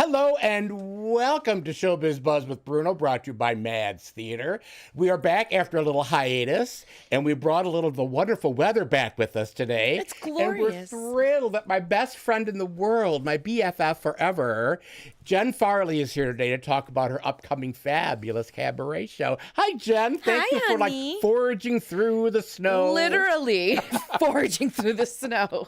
Hello and welcome to Biz Buzz with Bruno, brought to you by Mads Theater. We are back after a little hiatus, and we brought a little of the wonderful weather back with us today. It's glorious. And we're thrilled that my best friend in the world, my BFF forever, Jen Farley, is here today to talk about her upcoming fabulous cabaret show. Hi, Jen. Thank you for honey. foraging through the snow. Literally foraging through the snow.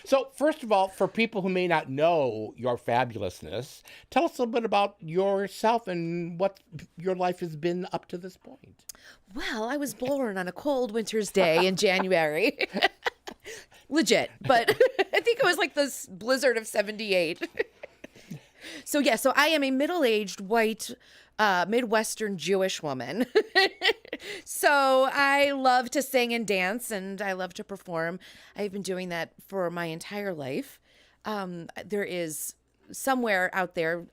So, first of all, for people who may not know your fabulousness, tell us a little bit about yourself and what your life has been up to this point. Well, I was born on a cold winter's day in January. Legit. But I think it was like this blizzard of 78. So I am a middle-aged white Midwestern Jewish woman. So I love to sing and dance, and I love to perform. I've been doing that for my entire life. There is somewhere out there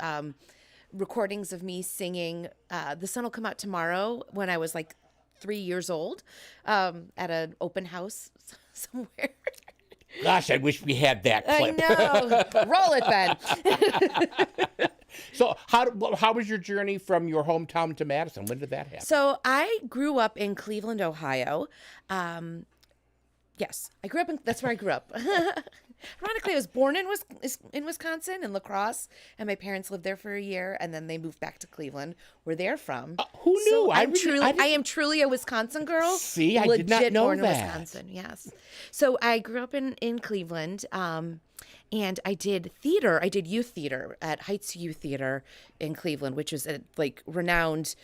recordings of me singing The Sun Will Come Out Tomorrow when I was like 3 years old at an open house somewhere. Gosh, I wish we had that clip. I know. Roll it, Ben. So how was your journey from your hometown to Madison? When did that happen? So I grew up in Cleveland, Ohio. Yes, I grew up in, that's where I grew up. Ironically, I was born in Wisconsin, in La Crosse, and my parents lived there for a year, and then they moved back to Cleveland, where they're from. Who knew? So I am truly a Wisconsin girl. See, I did not know born that. in Wisconsin, yes. So I grew up in Cleveland, and I did theater. I did youth theater at Heights Youth Theater in Cleveland, which is a renowned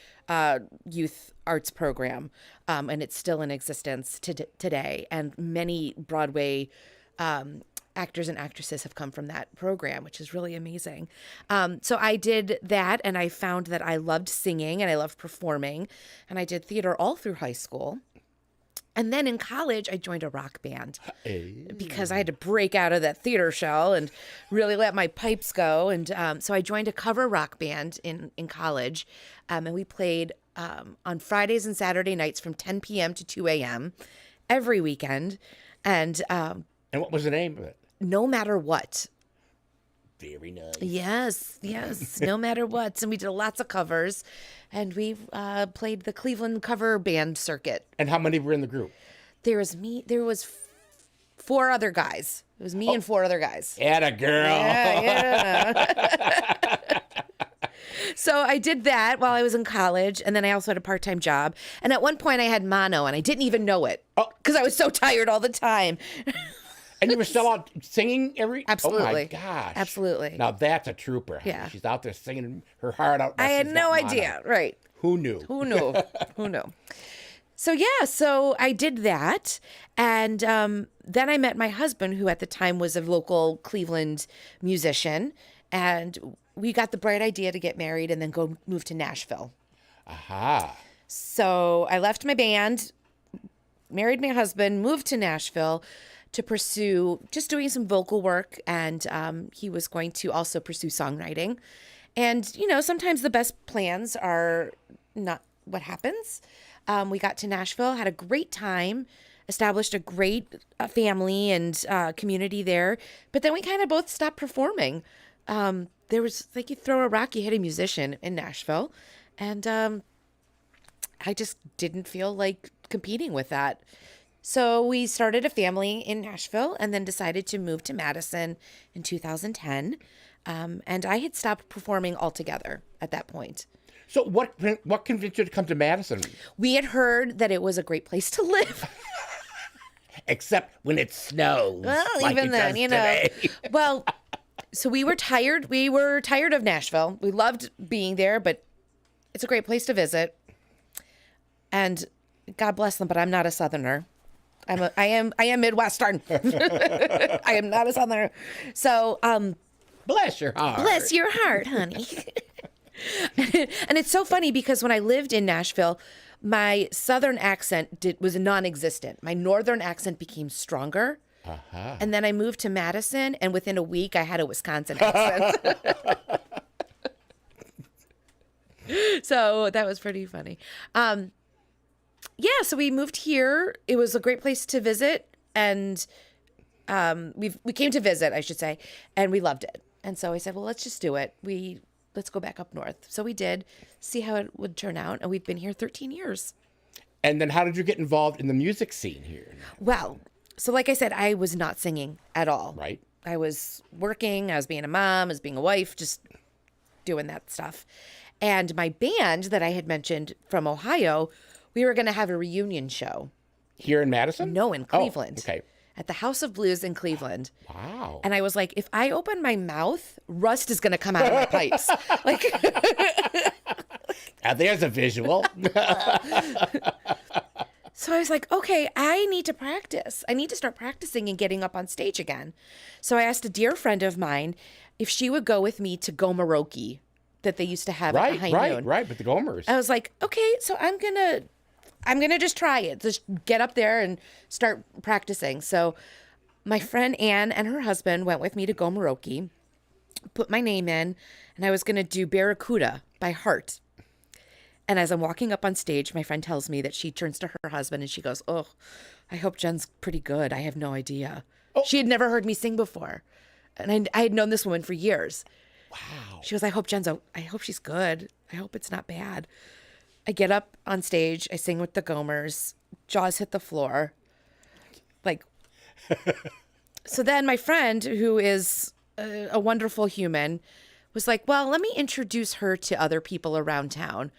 youth arts program, and it's still in existence today. And many Broadway actors and actresses have come from that program, which is really amazing. So I did that, and I found that I loved singing and I loved performing, and I did theater all through high school. And then in college, I joined a rock band because I had to break out of that theater shell and really let my pipes go. And so I joined a cover rock band in college, and we played on Fridays and Saturday nights from 10 p.m. to 2 a.m. every weekend. And what was the name of it? No Matter What. Very nice. Yes. No Matter What. And we did lots of covers, and we played the Cleveland cover band circuit. And how many were in the group? There was 4 other guys. It was me and 4 other guys. Atta girl. Yeah. So I did that while I was in college, and then I also had a part-time job. And at one point I had mono, and I didn't even know it because I was so tired all the time. And you were still out singing Absolutely. Oh, my gosh. Absolutely. Now, that's a trooper. Yeah. She's out there singing her heart out. I had no idea. Right. Who knew? Who knew? So I did that. And then I met my husband, who at the time was a local Cleveland musician. And we got the bright idea to get married and then go move to Nashville. Aha. So I left my band, married my husband, moved to Nashville to pursue just doing some vocal work. And he was going to also pursue songwriting. And, sometimes the best plans are not what happens. We got to Nashville, had a great time, established a great family and community there. But then we kind of both stopped performing. There was, like, you throw a rock, you hit a musician in Nashville. And I just didn't feel like competing with that. So we started a family in Nashville and then decided to move to Madison in 2010. And I had stopped performing altogether at that point. So what convinced you to come to Madison? We had heard that it was a great place to live. Except when it snows. Well, like even it then, does today. Well, so we were tired. We were tired of Nashville. We loved being there, but it's a great place to visit. And God bless them, but I'm not a Southerner. I am Midwestern. I am not a Southerner. So, bless your heart. Bless your heart, honey. And it's so funny because when I lived in Nashville, my Southern accent was non-existent. My Northern accent became stronger. Uh-huh. And then I moved to Madison, and within a week, I had a Wisconsin accent. So that was pretty funny. So we moved here. It was a great place to visit, and we came to visit, I should say, and we loved it. And so I said, well, let's just do it. Let's go back up north. So we did, see how it would turn out. And we've been here 13 years. And then how did you get involved in the music scene here? Well, so like I said, I was not singing at all. Right. I was working, I was being a mom, I was being a wife, just doing that stuff. And my band that I had mentioned from Ohio, we were going to have a reunion show. Here in Madison? No, in Cleveland. Oh, okay. At the House of Blues in Cleveland. Wow. And I was like, if I open my mouth, rust is going to come out of my pipes. Like, Now there's a visual. so I was like, okay, I need to practice. I need to start practicing and getting up on stage again. So I asked a dear friend of mine if she would go with me to Gomaroke that they used to have at the High Noon. Right, with the Gomers. I was like, okay, so I'm gonna just try it. Just get up there and start practicing. So my friend Anne and her husband went with me to Gomaroke, put my name in, and I was gonna do Barracuda by heart. And as I'm walking up on stage, my friend tells me that she turns to her husband and she goes, oh, I hope Jen's pretty good. I have no idea. Oh. She had never heard me sing before. And I had known this woman for years. Wow. She goes, I hope she's good. I hope it's not bad. I get up on stage. I sing with the Gomers. Jaws hit the floor. Like, so then my friend, who is a wonderful human, was like, well, let me introduce her to other people around town.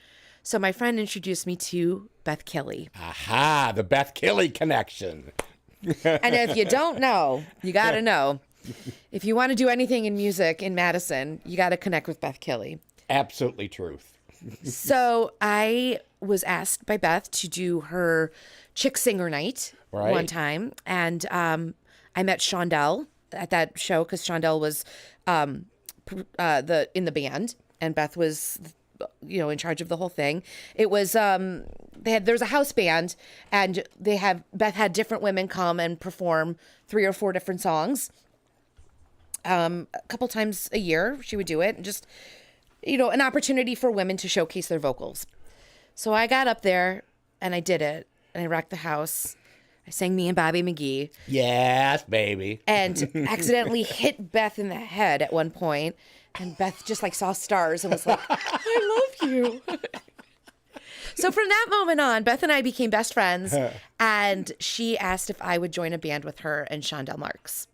So my friend introduced me to Beth Kelly. Aha, the Beth Kelly connection. And if you don't know, you got to know. If you want to do anything in music in Madison, you got to connect with Beth Kelly. Absolutely truth. So I was asked by Beth to do her Chick Singer Night one time. And I met Shondell at that show because Shondell was in the band and Beth was in charge of the whole thing. It was there's a house band and Beth had different women come and perform 3 or 4 different songs. A couple times a year she would do it, and just an opportunity for women to showcase their vocals. So I got up there and I did it and I rocked the house. I sang Me and Bobby McGee. Yes, baby. And accidentally hit Beth in the head at one point. And Beth just saw stars and was like, I love you. So from that moment on, Beth and I became best friends. And she asked if I would join a band with her and Shondell Marks.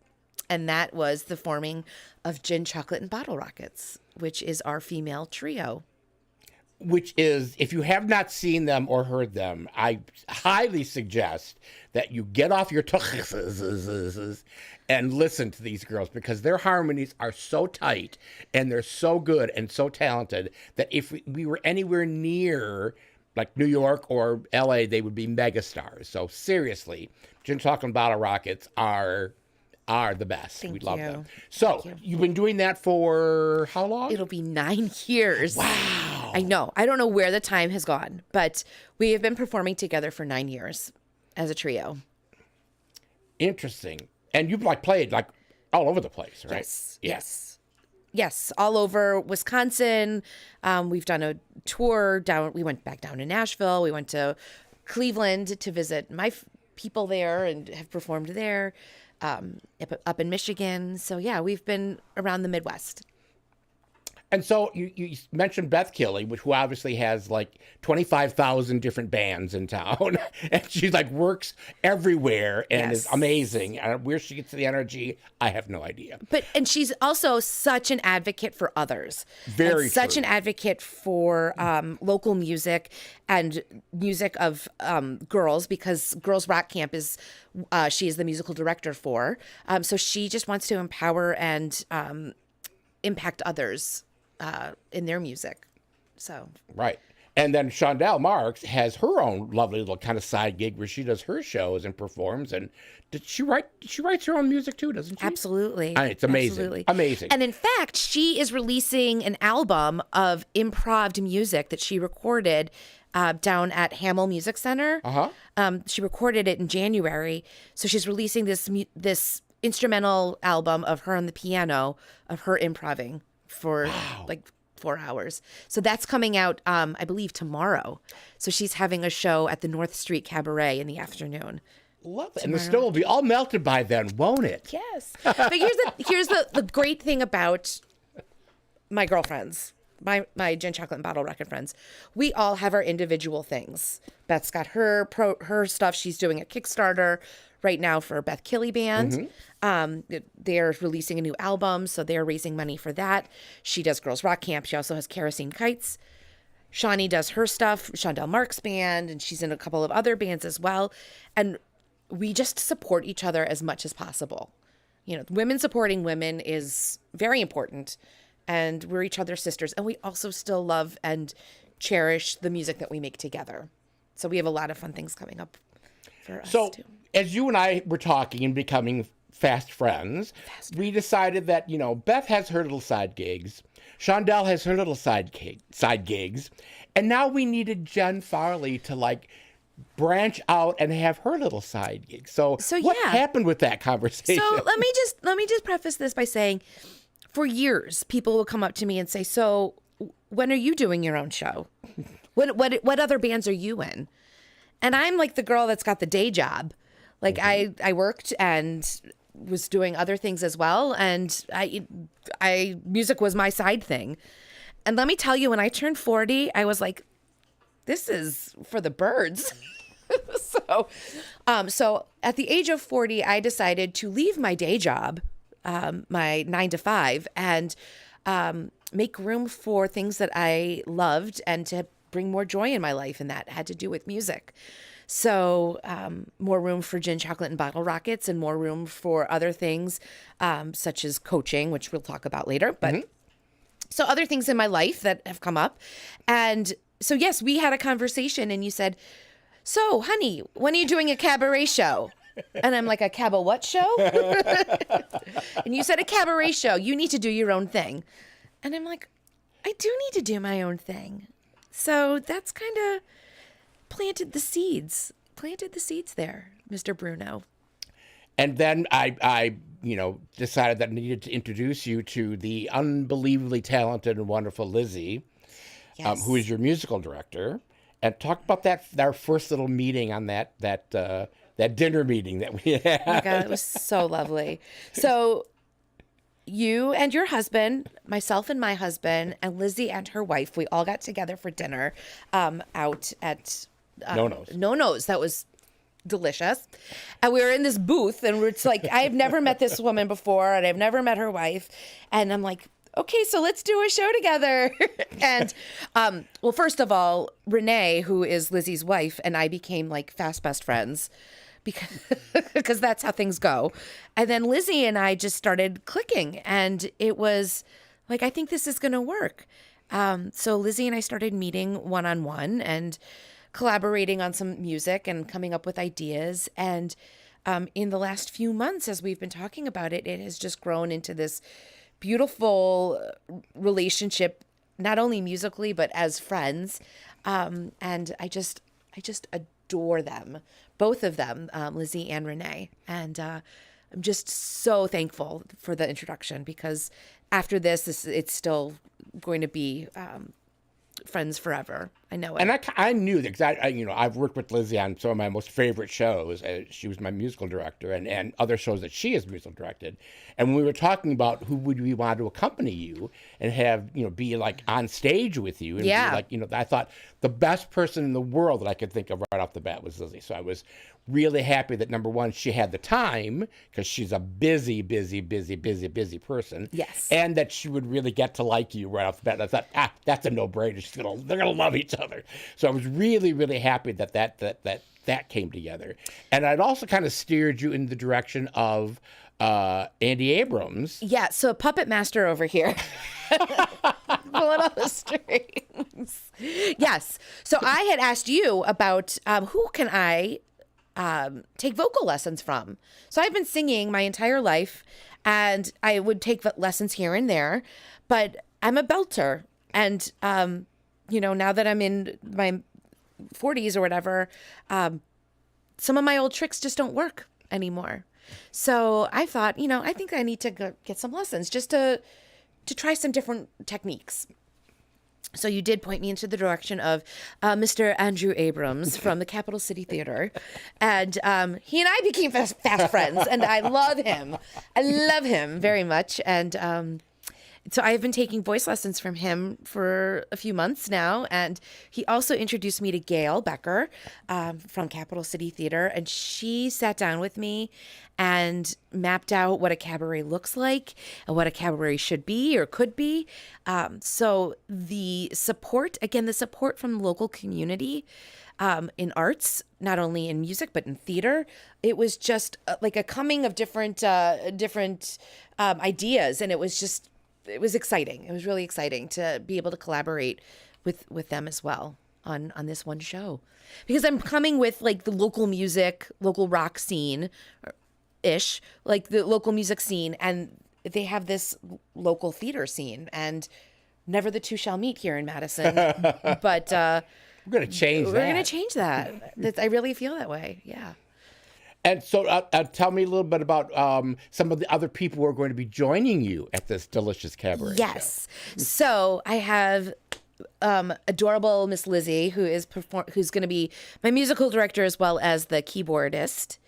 And that was the forming of Gin, Chocolate, and Bottle Rockets, which is our female trio. Which is, if you have not seen them or heard them, I highly suggest that you get off your and listen to these girls, because their harmonies are so tight and they're so good and so talented that if we were anywhere near like New York or LA, they would be megastars. So seriously, Gin, Chocolate, and Bottle Rockets are the best. We love them. So you've been doing that for how long? It'll be 9 years. Wow. I know. I don't know where the time has gone, but we have been performing together for 9 years as a trio. Interesting. And you've played all over the place, right? Yes. All over Wisconsin. We've done a tour down. We went back down to Nashville. We went to Cleveland to visit my people there and have performed there. Up in Michigan. So yeah, we've been around the Midwest. And so you mentioned Beth Kelly, who obviously has 25,000 different bands in town. And she works everywhere and is amazing. And where she gets the energy, I have no idea. And she's also such an advocate for others. Very true. Such an advocate for local music and music of girls, because Girls Rock Camp is she is the musical director for. So she just wants to empower and impact others in their music. So right. And then Shondell Marks has her own lovely little kind of side gig where she does her shows and performs. And she writes her own music too, doesn't she? Absolutely. It's amazing. Absolutely. Amazing. And in fact, she is releasing an album of improv music that she recorded down at Hamel Music Center. She recorded it in January. So she's releasing this instrumental album of her on the piano, of her improving for 4 hours. So that's coming out, I believe, tomorrow. So she's having a show at the North Street Cabaret in the afternoon. Love it. And the snow will be all melted by then, won't it? Yes. But here's the great thing about my girlfriends, my Jen Chocolate and Bottle Rocket friends. We all have our individual things. Beth's got her stuff. She's doing a Kickstarter right now for Beth Killy Band. They're releasing a new album, so they're raising money for that. She does Girls Rock Camp. She also has Kerosene Kites. Shawnee does her stuff, Shondell Mark's band, and she's in a couple of other bands as well. And we just support each other as much as possible. You know, women supporting women is very important, and we're each other's sisters. And we also still love and cherish the music that we make together. So we have a lot of fun things coming up for us too. As you and I were talking and becoming fast friends, we decided that, you know, Beth has her little side gigs. Shondell has her little side gigs. And now we needed Jen Farley to, like, branch out and have her little side gigs. So what happened with that conversation? So let me just preface this by saying, for years, people will come up to me and say, so when are you doing your own show? What other bands are you in? And I'm like the girl that's got the day job. Like I worked and was doing other things as well. And I music was my side thing. And let me tell you, when I turned 40, I was like, this is for the birds. So at the age of 40, I decided to leave my day job, my 9 to 5, and make room for things that I loved and to bring more joy in my life. And that had to do with music. So more room for Jen Chocolate and Bottle Rockets, and more room for other things, such as coaching, which we'll talk about later. But so other things in my life that have come up. And so, yes, we had a conversation, and you said, so, honey, when are you doing a cabaret show? And I'm like, a cab what show? And you said, a cabaret show. You need to do your own thing. And I'm like, I do need to do my own thing. So that's kind of planted the seeds there, Mr. Bruno. And then I decided that I needed to introduce you to the unbelievably talented and wonderful Lizzie, who is your musical director, and talk about our first little meeting on that dinner meeting that we had. Oh my God, it was so lovely. So you and your husband, myself and my husband, and Lizzie and her wife, we all got together for dinner out at No-No's. That was delicious. And we were in this booth, and it's like, I've never met this woman before, and I've never met her wife. And I'm like, okay, so let's do a show together. And, well, first of all, Renee, who is Lizzie's wife, and I became like fast best friends because that's how things go. And then Lizzie and I just started clicking, and it was like, I think this is going to work. So Lizzie and I started meeting one-on-one and collaborating on some music and coming up with ideas. And in the last few months, as we've been talking about it, it has just grown into this beautiful relationship, not only musically, but as friends. And I just adore them, both of them, Lizzie and Renee. And I'm just so thankful for the introduction, because after this it's still going to be friends forever. I know it. And I knew that, because I've worked with Lizzie on some of my most favorite shows. She was my musical director, and other shows that she has musical directed. And when we were talking about who would we want to accompany you and have, be like on stage with you, and be like, I thought the best person in the world that I could think of right off the bat was Lizzie. So I was really happy that, number one, she had the time, because she's a busy person. Yes. And that she would really get to like you right off the bat. And I thought, that's a no-brainer. They're gonna love each other. So I was really, really happy that came together. And I'd also kind of steered you in the direction of Andy Abrams. Yeah, so puppet master over here. Pulling all the strings. Yes. So I had asked you about who can I take vocal lessons from. So I've been singing my entire life, and I would take lessons here and there, but I'm a belter. And, now that I'm in my 40s or whatever, some of my old tricks just don't work anymore. So I thought, I think I need to get some lessons just to try some different techniques. So you did point me into the direction of Mr. Andrew Abrams from the Capital City Theater. And he and I became fast friends, and I love him. I love him very much. And so I've been taking voice lessons from him for a few months now. And he also introduced me to Gail Becker from Capital City Theater. And she sat down with me and mapped out what a cabaret looks like and what a cabaret should be or could be. So the support from the local community in arts, not only in music, but in theater, it was just like a coming of different ideas. And it was exciting. It was really exciting to be able to collaborate with them as well on this one show, because I'm coming with like the local music, local rock scene ish, like the local music scene. And they have this local theater scene, and never the two shall meet here in Madison. But we're going to change that. We're going to change that. I really feel that way. Yeah. And so tell me a little bit about some of the other people who are going to be joining you at this delicious cabaret Yes. So I have adorable Miss Lizzie, who's going to be my musical director as well as the keyboardist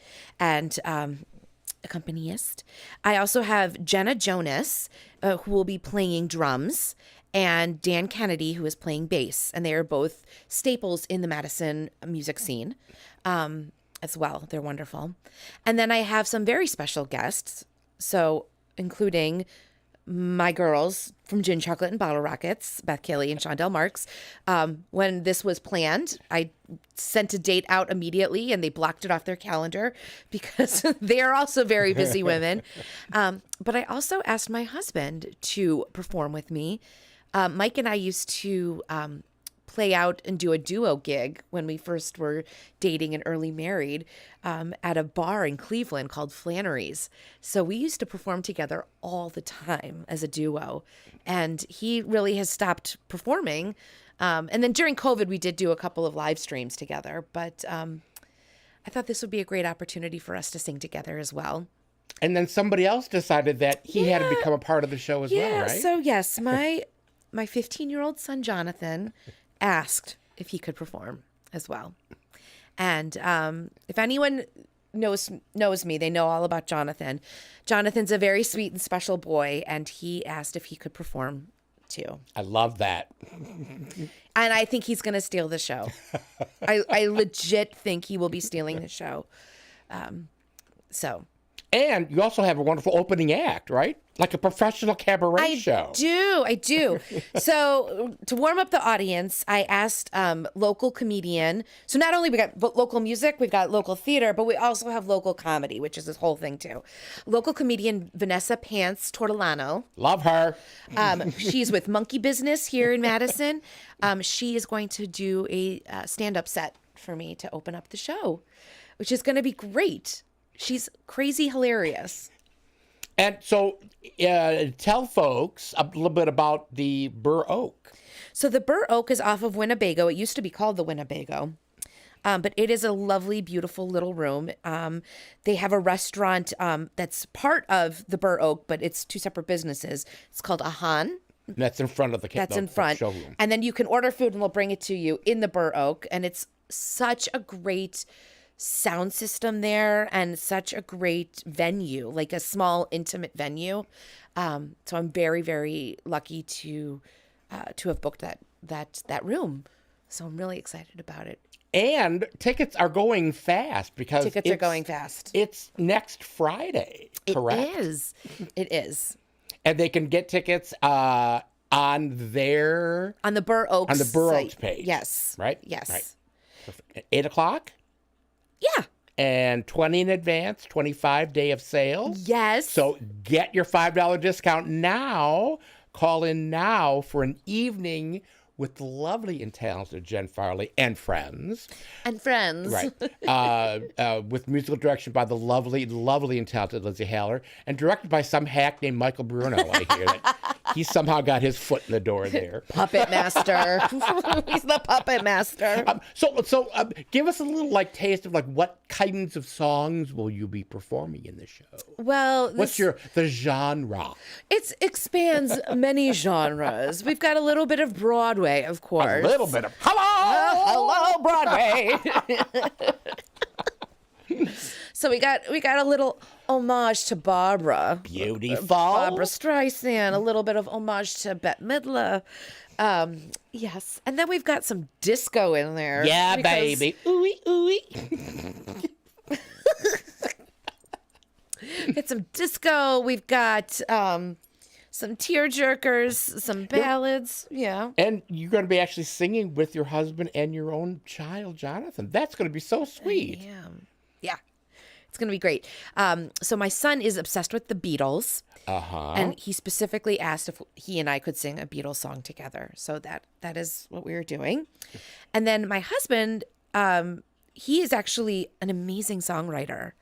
and accompanist. I also have Jenna Jonas, who will be playing drums, and Dan Kennedy, who is playing bass. And they are both staples in the Madison music scene. As well. They're wonderful. And then I have some very special guests, so including my girls from Gin Chocolate and Bottle Rockets, Beth Kelly and Shondell Marks. When this was planned, I sent a date out immediately, and they blocked it off their calendar because they are also very busy women. But I also asked my husband to perform with me. Mike and I used to play out and do a duo gig when we first were dating and early married at a bar in Cleveland called Flannery's. So we used to perform together all the time as a duo. And he really has stopped performing. And then during COVID, we did do a couple of live streams together. But I thought this would be a great opportunity for us to sing together as well. And then somebody else decided that he had to become a part of the show as well, right? So yes, my 15-year-old son, Jonathan, asked if he could perform as well. And if anyone knows me, they know all about Jonathan. Jonathan's a very sweet and special boy, and he asked if he could perform too. I love that. And I think he's going to steal the show. I legit think he will be stealing the show. And you also have a wonderful opening act, right? Like a professional cabaret show. I do. So to warm up the audience, I asked local comedian. So not only we got local music, we've got local theater, but we also have local comedy, which is this whole thing too. Local comedian Vanessa Pants Tortolano. Love her. She's with Monkey Business here in Madison. She is going to do a stand-up set for me to open up the show, which is going to be great. She's crazy hilarious. And so tell folks a little bit about the Burr Oak. So the Burr Oak is off of Winnebago. It used to be called the Winnebago. But it is a lovely, beautiful little room. They have a restaurant that's part of the Burr Oak, but it's two separate businesses. It's called Ahan. That's in front of the That's in front. Showroom. And then you can order food and they'll bring it to you in the Burr Oak. And it's such a great sound system there and such a great venue, like a small intimate venue. So I'm very, very lucky to have booked that room. So I'm really excited about it. And tickets are going fast because tickets are going fast. It's next Friday, correct? It is. And they can get tickets on the Burr Oaks Oaks page. Yes. Right? Yes. Right. 8 o'clock? Yeah. And 20 in advance, 25 day of sale. Yes. So get your $5 discount now. Call in now for an evening with the lovely and talented Jen Farley and friends. Right. With musical direction by the lovely, lovely and talented Lizzie Haller and directed by some hack named Michael Bruno. I hear that He somehow got his foot in the door there. Puppet master. He's the puppet master. So give us a little like taste of like what kinds of songs will you be performing in the show? Well, What's the genre? it expands many genres. We've got a little bit of Broadway, of course. A little bit of hello, Broadway. So we got a little homage to Barbara. Beautiful. Barbara Streisand, a little bit of homage to Bette Midler. Yes. And then we've got some disco in there. Yeah, baby. Ooey, ooey. Get some disco. We've got some tearjerkers, some ballads. Yeah. And you're going to be actually singing with your husband and your own child, Jonathan. That's going to be so sweet. Yeah. It's going to be great. So my son is obsessed with the Beatles. Uh-huh. And he specifically asked if he and I could sing a Beatles song together. So that is what we were doing. And then my husband, he is actually an amazing songwriter.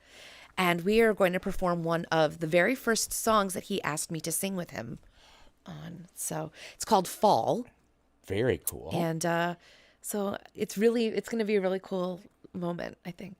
And we are going to perform one of the very first songs that he asked me to sing with him on. So it's called Fall. Very cool. And so it's going to be a really cool moment, I think.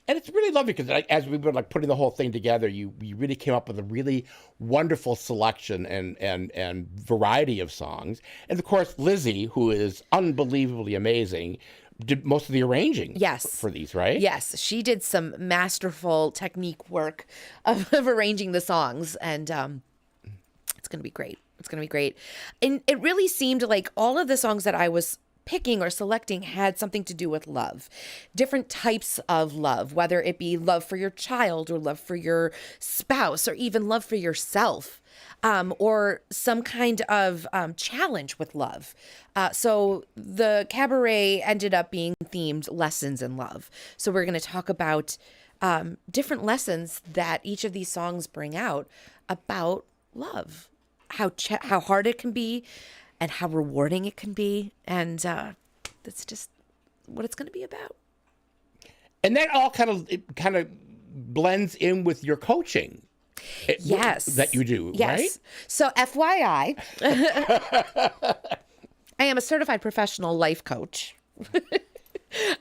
And it's really lovely because as we were like putting the whole thing together, you really came up with a really wonderful selection and variety of songs. And of course, Lizzie, who is unbelievably amazing, did most of the arranging for these, right? Yes, she did some masterful technique work of arranging the songs, and it's going to be great. It's going to be great. And it really seemed like all of the songs that I was picking or selecting had something to do with love, different types of love, whether it be love for your child or love for your spouse or even love for yourself, or some kind of challenge with love. So the cabaret ended up being themed Lessons in Love. So we're going to talk about different lessons that each of these songs bring out about love, how hard it can be, and how rewarding it can be. And that's just what it's going to be about. And that all kind of blends in with your coaching. Yes. That you do, yes. right? So FYI, I am a certified professional life coach.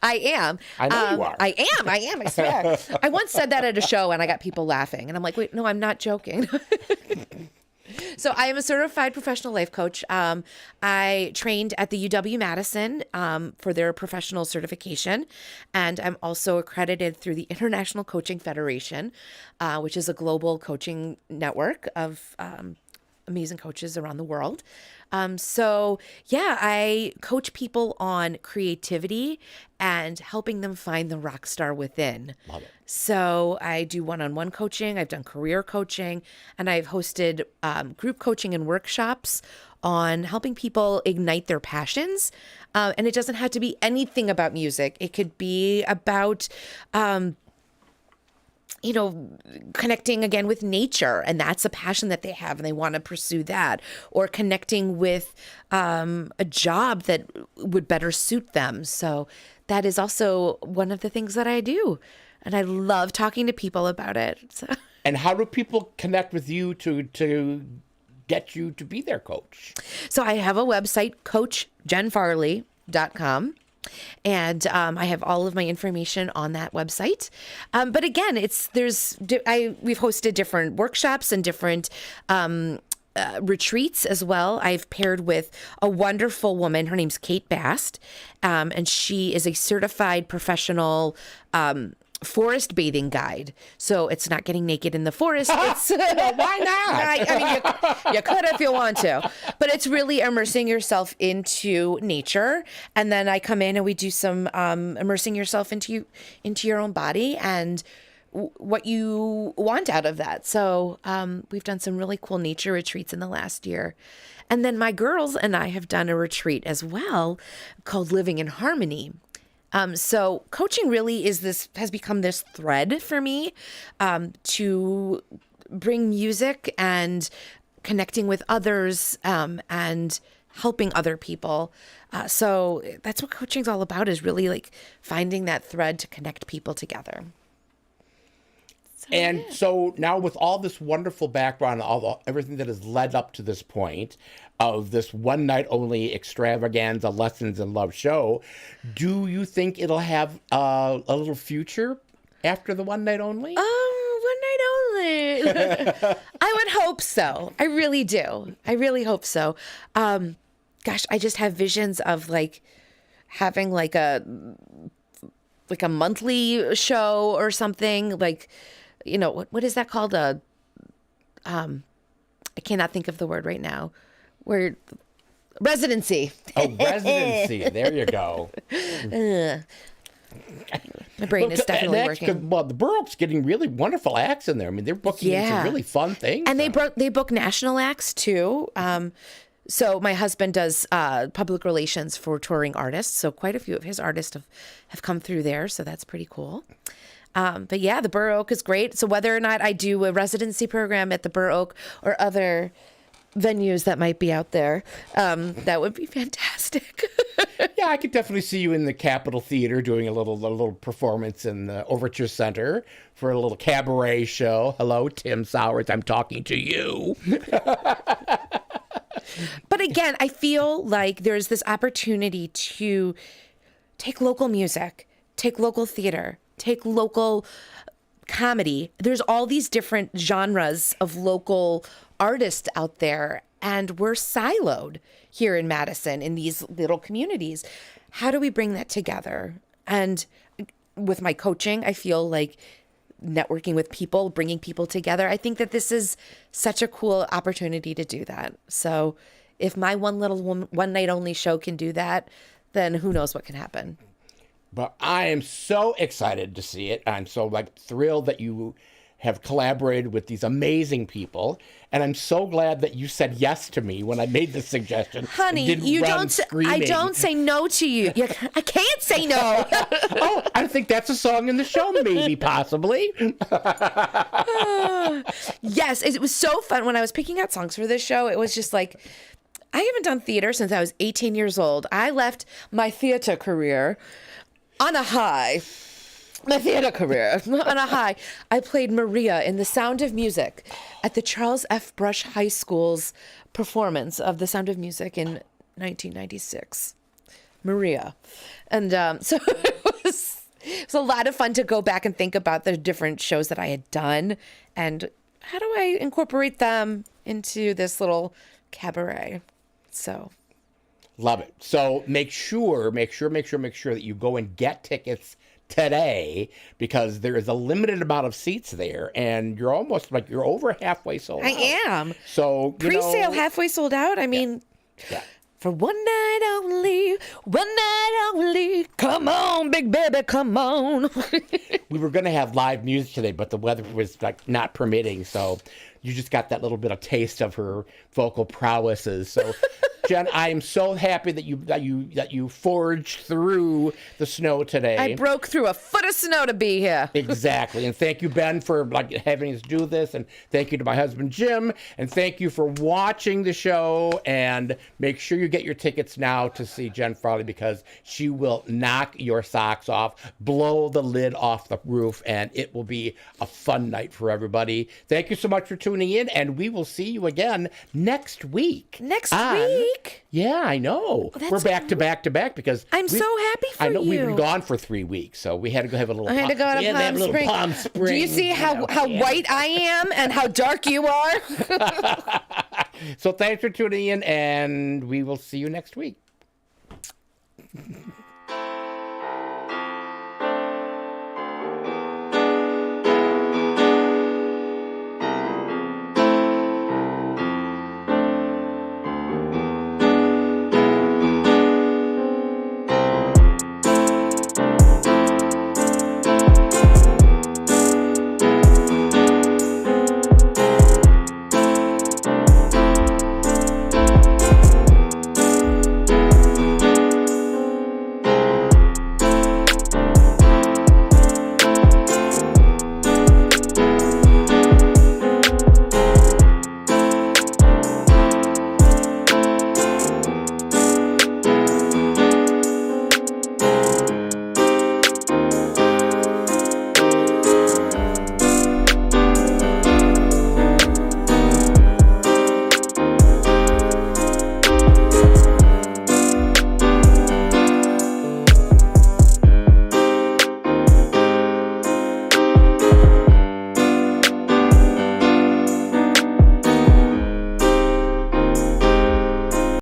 I am. I know you are. I am. I swear. I once said that at a show and I got people laughing. And I'm like, wait, no, I'm not joking. So I am a certified professional life coach. I trained at the UW-Madison for their professional certification. And I'm also accredited through the International Coaching Federation, which is a global coaching network of amazing coaches around the world. So yeah, I coach people on creativity and helping them find the rock star within. Love it. So I do one-on-one coaching. I've done career coaching, and I've hosted group coaching and workshops on helping people ignite their passions. And it doesn't have to be anything about music. It could be about connecting again with nature, and that's a passion that they have and they want to pursue that, or connecting with a job that would better suit them. So that is also one of the things that I do, and I love talking to people about it. So. And how do people connect with you to get you to be their coach? So I have a website, CoachJenFarley.com. And I have all of my information on that website. But again, we've hosted different workshops and different retreats as well. I've paired with a wonderful woman. Her name's Kate Bast, and she is a certified professional forest bathing guide. So it's not getting naked in the forest. It's why not? I mean, you could if you want to, but it's really immersing yourself into nature. And then I come in and we do some immersing yourself into your own body and what you want out of that. So we've done some really cool nature retreats in the last year. And then my girls and I have done a retreat as well called Living in Harmony. So coaching really has become this thread for me to bring music and connecting with others and helping other people. So that's what coaching's all about, is really like finding that thread to connect people together. So And so now with all this wonderful background, everything that has led up to this point of this one night only extravaganza lessons in love show, do you think it'll have a little future after the one night only? One night only. I would hope so. I really do. I really hope so. Gosh, I just have visions of like having like a monthly show or something, like, you know, what is that called? I cannot think of the word right now. Where residency. Oh, residency. There you go. My brain is definitely working. Well, the Borough's getting really wonderful acts in there. I mean, they're booking some really fun things. And they book national acts too. So my husband does public relations for touring artists. So quite a few of his artists have come through there. So that's pretty cool. But yeah, the Burr Oak is great. So whether or not I do a residency program at the Burr Oak or other venues that might be out there, that would be fantastic. Yeah, I could definitely see you in the Capitol Theater doing a little performance in the Overture Center for a little cabaret show. Hello, Tim Sowers, I'm talking to you. But again, I feel like there's this opportunity to take local music, take local theater, take local comedy. There's all these different genres of local artists out there, and we're siloed here in Madison in these little communities. How do we bring that together? And with my coaching, I feel like networking with people, bringing people together, I think that this is such a cool opportunity to do that. So if my one night only show can do that, then who knows what can happen. But I am so excited to see it. I'm so thrilled that you have collaborated with these amazing people, and I'm so glad that you said yes to me when I made this suggestion. Honey, you don't. I don't say no to you. I can't say no. Oh, I think that's a song in the show, maybe, possibly. Yes, it was so fun when I was picking out songs for this show. It was just like, I haven't done theater since I was 18 years old. I left my theater career on a high. My theater career on a high. I played Maria in The Sound of Music at the Charles F. Brush High School's performance of The Sound of Music in 1996. Maria. And so it was a lot of fun to go back and think about the different shows that I had done and how do I incorporate them into this little cabaret. So love it. So make sure that you go and get tickets today, because there is a limited amount of seats there, and you're almost you're over halfway sold out. I am. So pre-sale halfway sold out. I mean, for one night only, come on, big baby, come on. We were going to have live music today, but the weather was not permitting, so you just got that little bit of taste of her vocal prowesses. So Jen, I am so happy that you forged through the snow today. I broke through a foot of snow to be here. Exactly. And thank you, Ben, for having us do this. And thank you to my husband, Jim. And thank you for watching the show. And make sure you get your tickets now to see Jen Farley, because she will knock your socks off, blow the lid off the roof, and it will be a fun night for everybody. Thank you so much for tuning in, and we will see you again next week. Next week? Yeah, I know. We're back to back to back because I'm so happy for you. I know we've been gone for 3 weeks, so we had to go have a little. I had to go to Palm Springs. Do you see how white I am and how dark you are? So thanks for tuning in, and we will see you next week.